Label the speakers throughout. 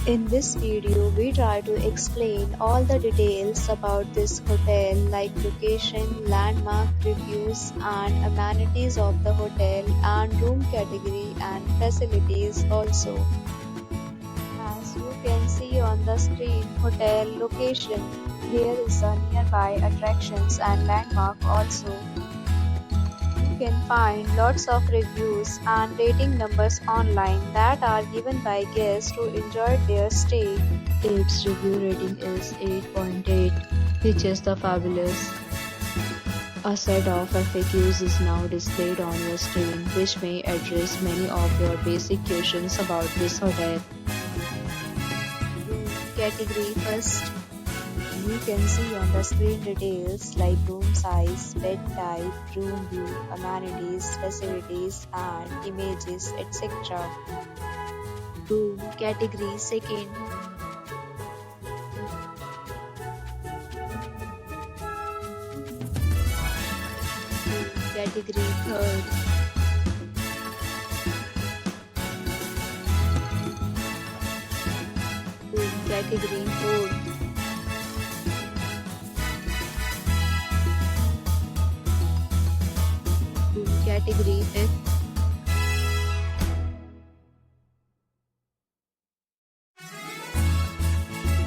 Speaker 1: In this video, we try to explain all the details about this hotel like location, landmark, reviews and amenities of the hotel and room category and facilities also. As you can see on the screen, hotel location. Here is the nearby attractions and landmark also. You can find lots of reviews and rating numbers online that are given by guests who enjoyed their stay. Its review rating is 8.8, which is the fabulous. A set of FAQs is now displayed on your screen, which may address many of your basic questions about this hotel. Room category first. You can see on the screen details like room size, bed type, room view, amenities, facilities and images, etc. Room category second. Room category third. Room category fourth. Category 5th.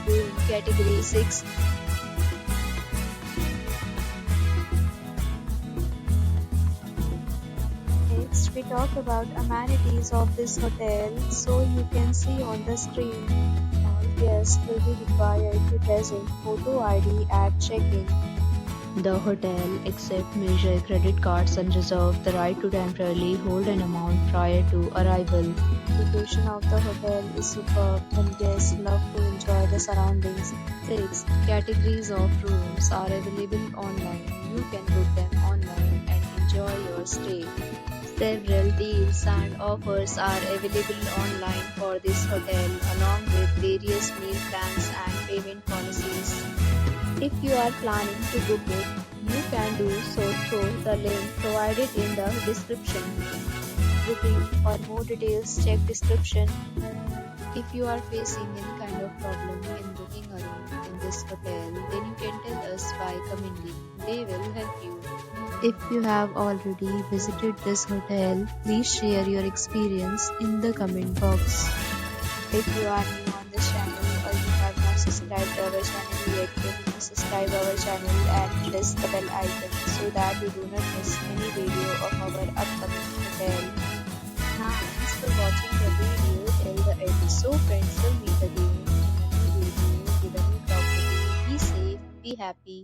Speaker 1: Room category 6th. Next, we talk about amenities of this hotel. So you can see on the screen, all guests will be required to present photo ID at check-in. The hotel accepts major credit cards and reserves the right to temporarily hold an amount prior to arrival. Location of the hotel is superb and guests love to enjoy the surroundings. 6. Categories of rooms are available online. You can book them online and enjoy your stay. Several deals and offers are available online for this hotel along with various meal plans and payment policies. If you are planning to book it, you can do so through the link provided in the description. Booking or more details, check description. If you are facing any kind of problem in booking a room in this hotel, then you can tell us by commenting. They will help you. If you have already visited this hotel, please share your experience in the comment box. If you are new on this channel or you have not subscribed to our channel yet, then please subscribe our channel and press the bell icon so that you do not miss any video of our upcoming hotel. Thanks for watching the video till the end. So friends, will meet again in a new video with a new property. Be safe, be happy.